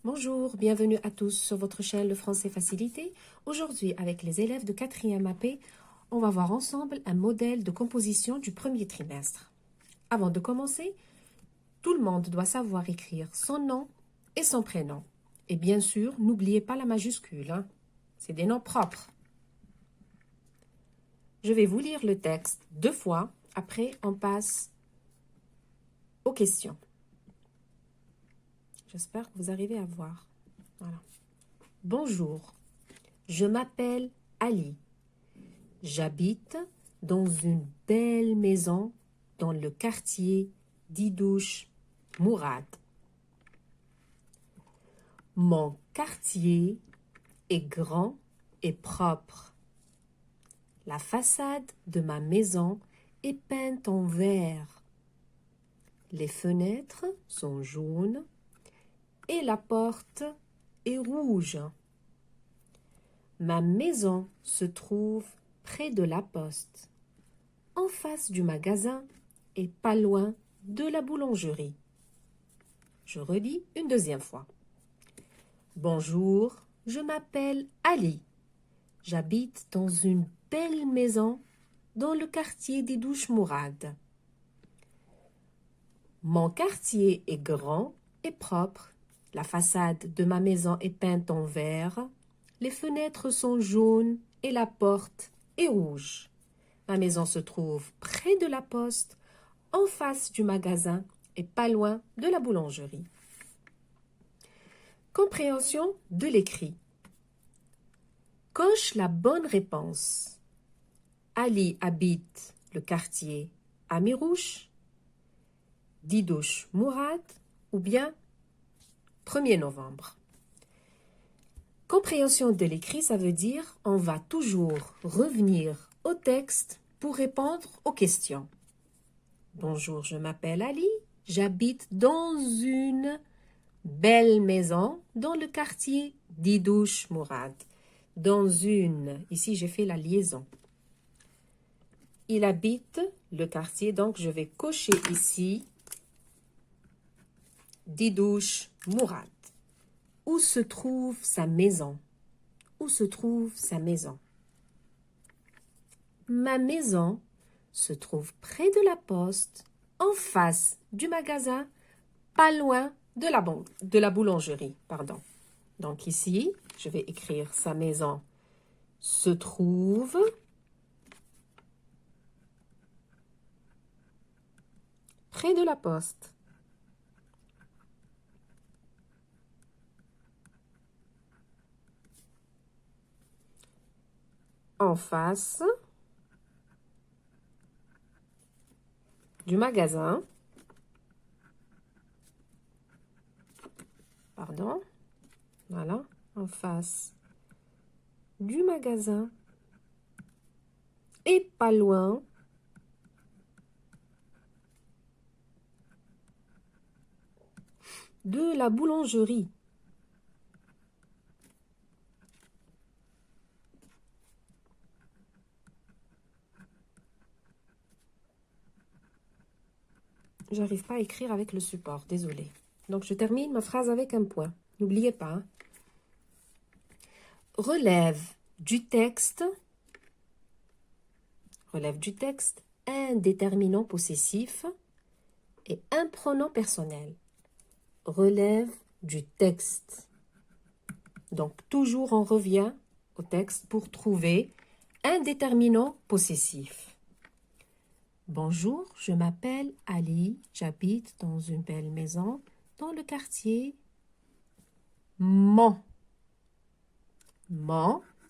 Bonjour, bienvenue à tous sur votre chaîne Le Français Facilité. Aujourd'hui, avec les élèves de 4e AP, on va voir ensemble un modèle de composition du premier trimestre. Avant de commencer, tout le monde doit savoir écrire son nom et son prénom. Et bien sûr, n'oubliez pas la majuscule, hein. C'est des noms propres. Je vais vous lire le texte 2 fois, après on passe aux questions. J'espère que vous arrivez à voir. Voilà. Bonjour, je m'appelle Ali. J'habite dans une belle maison dans le quartier d'Idouche Mourad. Mon quartier est grand et propre. La façade de ma maison est peinte en vert. Les fenêtres sont jaunes et la porte est rouge. Ma maison se trouve près de la poste, en face du magasin et pas loin de la boulangerie. Je redis une deuxième fois. Bonjour, je m'appelle Ali. J'habite dans une belle maison dans le quartier d'Idouche Mourad. Mon quartier est grand et propre. La façade de ma maison est peinte en vert. Les fenêtres sont jaunes et la porte est rouge. Ma maison se trouve près de la poste, en face du magasin et pas loin de la boulangerie. Compréhension de l'écrit. Coche la bonne réponse. Ali habite le quartier Amirouche, d'Idouche Mourad ou bien 1er novembre. Compréhension de l'écrit, ça veut dire on va toujours revenir au texte pour répondre aux questions. Bonjour, je m'appelle Ali, j'habite dans une belle maison dans le quartier d'Idouche Mourad. Dans une, ici j'ai fait la liaison. Il habite le quartier, donc je vais cocher ici d'Idouche Mourad. Où se trouve sa maison? Où se trouve sa maison? Ma maison se trouve près de la poste, en face du magasin, pas loin de la boulangerie. Pardon. Donc ici, je vais écrire sa maison se trouve près de la poste. En face du magasin. Pardon. Voilà. En face du magasin. Et pas loin de la boulangerie. J'arrive pas à écrire avec le support, désolé. Donc, je termine ma phrase avec un point. N'oubliez pas. Hein. Relève du texte un déterminant possessif et un pronom personnel. Relève du texte. Donc, toujours on revient au texte pour trouver un déterminant possessif. Bonjour, je m'appelle Ali, j'habite dans une belle maison dans le quartier. Mon,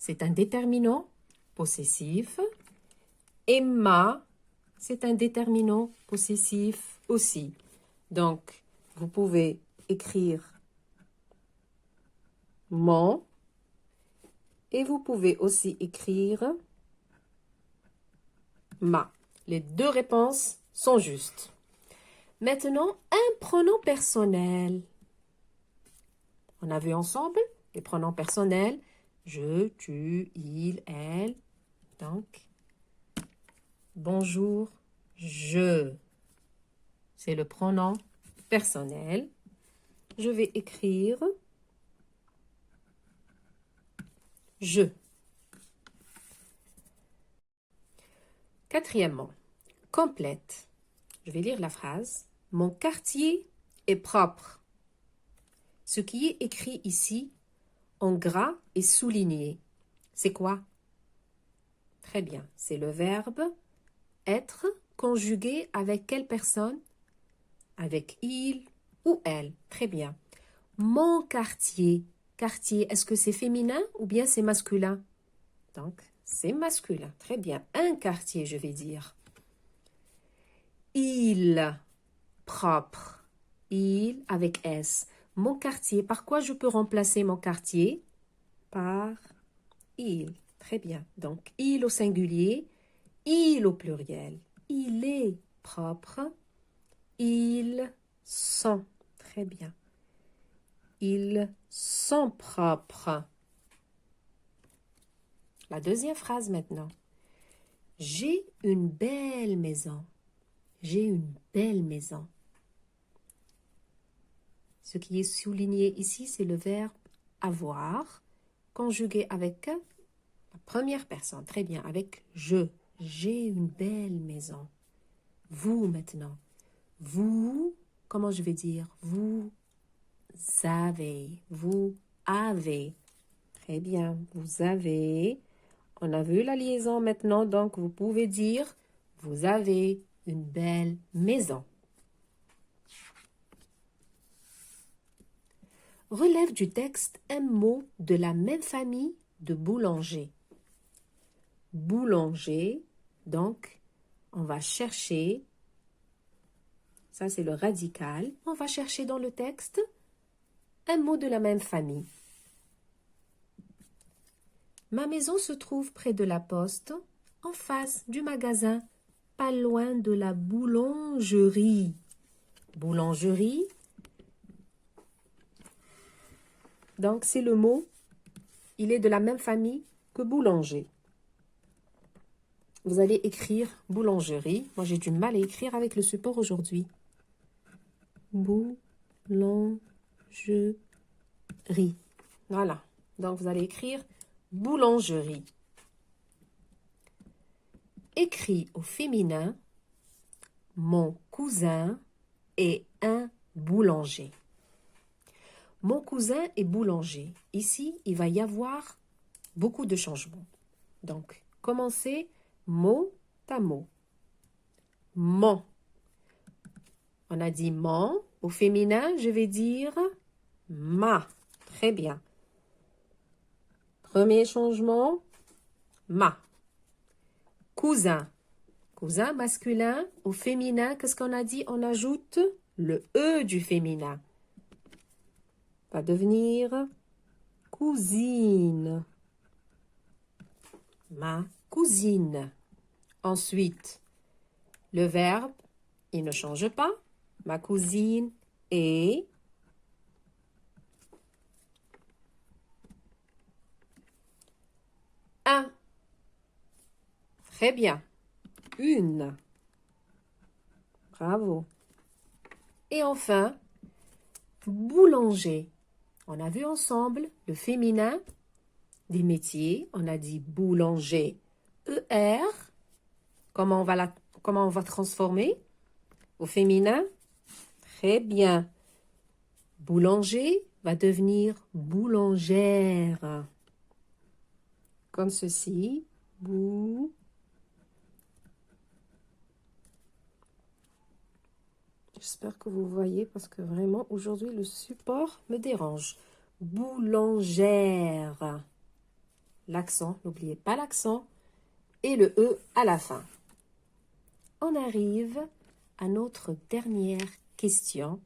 c'est un déterminant possessif et ma, c'est un déterminant possessif aussi. Donc, vous pouvez écrire mon et vous pouvez aussi écrire ma. Les deux réponses sont justes. Maintenant, un pronom personnel. On a vu ensemble les pronoms personnels. Je, tu, il, elle. Donc, bonjour, je. C'est le pronom personnel. Je vais écrire je. Quatrièmement, complète. Je vais lire la phrase. Mon quartier est propre. Ce qui est écrit ici, en gras et souligné, c'est quoi? Très bien, c'est le verbe être conjugué avec quelle personne? Avec il ou elle. Très bien. Mon quartier. Quartier, est-ce que c'est féminin ou bien c'est masculin? Donc, c'est masculin. Très bien. Un quartier, je vais dire. Il, propre. Il avec S. Mon quartier. Par quoi je peux remplacer mon quartier? Par il. Très bien. Donc, il au singulier, il au pluriel. Il est propre. Ils sont. Très bien. Ils sont propres. La deuxième phrase maintenant. J'ai une belle maison. J'ai une belle maison. Ce qui est souligné ici, c'est le verbe avoir, conjugué avec la première personne. Très bien, avec je. J'ai une belle maison. Vous maintenant. Vous, comment je vais dire? Vous avez. Vous avez. Très bien, vous avez. On a vu la liaison maintenant, donc vous pouvez dire vous avez une belle maison. Relève du texte un mot de la même famille de boulanger. Boulanger, donc on va chercher, ça c'est le radical, on va chercher dans le texte un mot de la même famille. Ma maison se trouve près de la poste, en face du magasin, pas loin de la boulangerie. Boulangerie, donc c'est le mot, il est de la même famille que boulanger. Vous allez écrire boulangerie. Moi j'ai du mal à écrire avec le support aujourd'hui. Boulangerie. Voilà, donc vous allez écrire boulangerie. Écrit au féminin, mon cousin est un boulanger. Mon cousin est boulanger. Ici, il va y avoir beaucoup de changements. Donc, commencez mot à mot. Mon. On a dit mon. Au féminin, je vais dire ma. Très bien. Premier changement, ma. Cousin. Cousin masculin. Au féminin, qu'est-ce qu'on a dit? On ajoute le E du féminin. Va devenir cousine. Ma cousine. Ensuite, le verbe, il ne change pas. Ma cousine est un. Très bien. Une. Bravo. Et enfin, boulanger. On a vu ensemble le féminin des métiers. On a dit boulanger. ER. Comment on va transformer au féminin? Très bien. Boulanger va devenir boulangère. Comme ceci. J'espère que vous voyez parce que vraiment aujourd'hui le support me dérange. Boulangère. L'accent, n'oubliez pas l'accent. Et le E à la fin. On arrive à notre dernière question.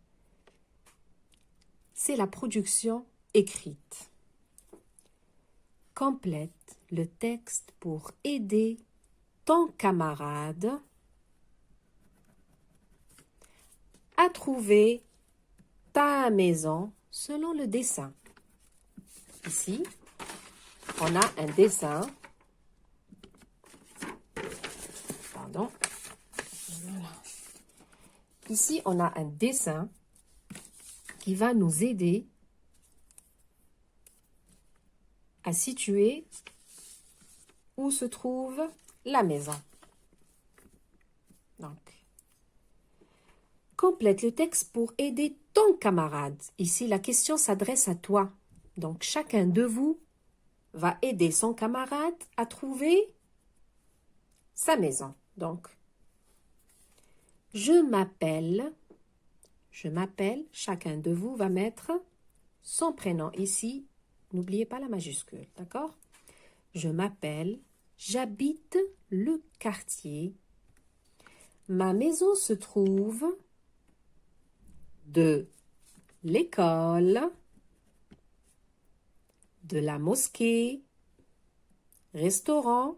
C'est la production écrite. Complète le texte pour aider ton camarade à trouver ta maison selon le dessin. Ici, on a un dessin. Pardon. Voilà. Ici, on a un dessin qui va nous aider à situer où se trouve la maison. Donc, complète le texte pour aider ton camarade. Ici, la question s'adresse à toi. Donc, chacun de vous va aider son camarade à trouver sa maison. Donc, je m'appelle, chacun de vous va mettre son prénom ici. N'oubliez pas la majuscule, d'accord? Je m'appelle, j'habite le quartier. Ma maison se trouve de l'école, de la mosquée, restaurant,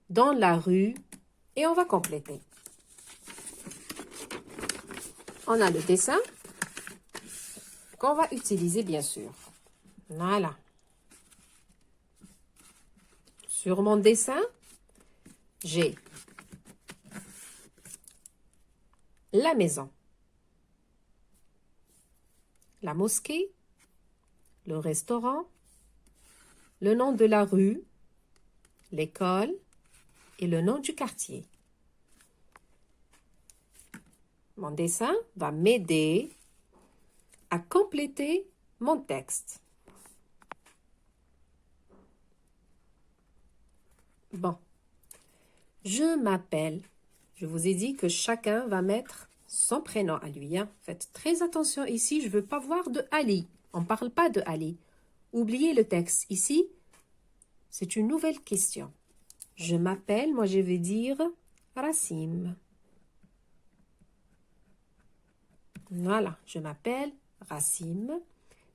dans la rue, et on va compléter. On a le dessin qu'on va utiliser bien sûr. Voilà. Sur mon dessin, j'ai la maison, la mosquée, le restaurant, le nom de la rue, l'école et le nom du quartier. Mon dessin va m'aider à compléter mon texte. Bon, je m'appelle. Je vous ai dit que chacun va mettre son prénom à lui. Hein. Faites très attention ici, je ne veux pas voir de Ali. On ne parle pas de Ali. Oubliez le texte. Ici, c'est une nouvelle question. Je m'appelle, moi je vais dire Rassim. Voilà, je m'appelle Rassim.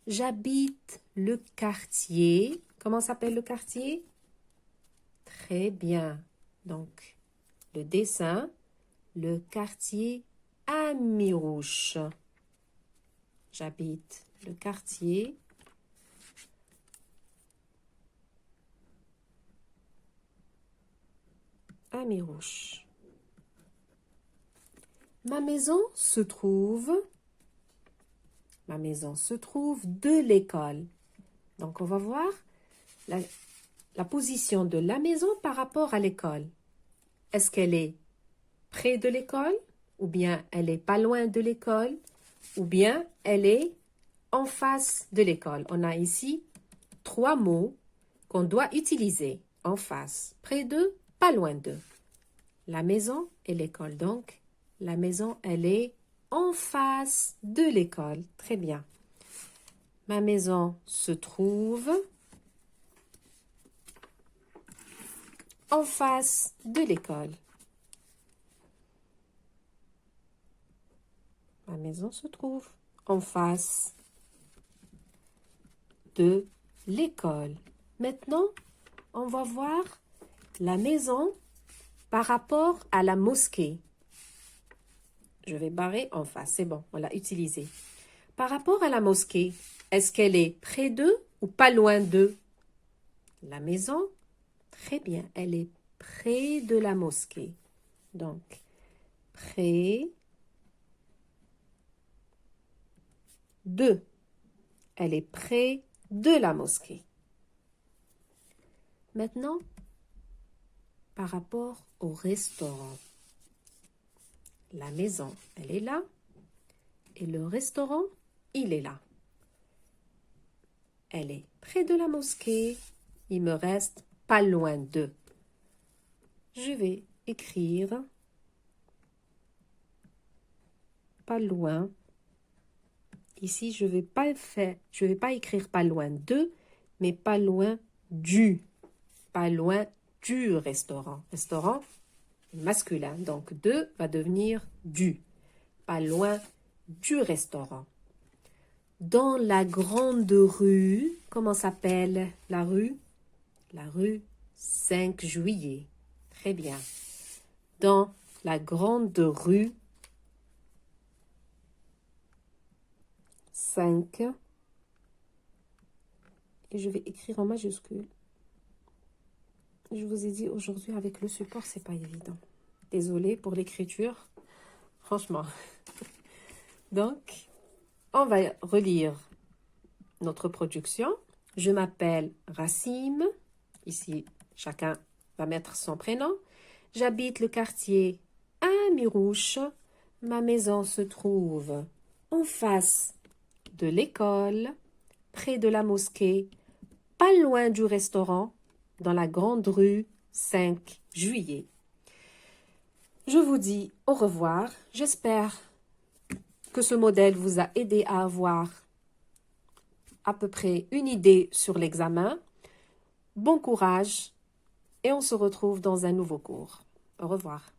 J'habite le quartier. Comment s'appelle le quartier? Très bien. Donc, le dessin, le quartier Amirouche. J'habite le quartier Amirouche. Ma maison se trouve de l'école. Donc, on va voir la position de la maison par rapport à l'école. Est-ce qu'elle est près de l'école? Ou bien elle est pas loin de l'école? Ou bien elle est en face de l'école? On a ici 3 mots qu'on doit utiliser. En face, près de, pas loin de. La maison et l'école. Donc, la maison, elle est en face de l'école. Très bien. Ma maison se trouve en face de l'école. Ma maison se trouve en face de l'école. Maintenant, on va voir la maison par rapport à la mosquée. Je vais barrer en face, c'est bon, on l'a utilisé. Par rapport à la mosquée, est-ce qu'elle est près d'eux ou pas loin d'eux? La maison, très bien, elle est près de la mosquée. Donc, près de. Elle est près de la mosquée. Maintenant, par rapport au restaurant. La maison, elle est là. Et le restaurant, il est là. Elle est près de la mosquée. Il me reste pas loin d'eux. Je vais écrire pas loin. Ici, je vais pas écrire pas loin de, mais pas loin du. Pas loin du restaurant. Restaurant masculin. Donc, de va devenir du. Pas loin du restaurant. Dans la grande rue, comment s'appelle la rue? La rue 5 juillet. Très bien. Dans la grande rue 5. Et je vais écrire en majuscule. Je vous ai dit aujourd'hui avec le support, c'est pas évident. Désolée pour l'écriture. Franchement. Donc, on va relire notre production Je m'appelle Rassim. Ici, chacun va mettre son prénom. J'habite le quartier Amirouche. Ma maison se trouve en face de l'école, près de la mosquée, pas loin du restaurant, dans la grande rue 5 juillet. Je vous dis au revoir. J'espère que ce modèle vous a aidé à avoir à peu près une idée sur l'examen. Bon courage et on se retrouve dans un nouveau cours. Au revoir.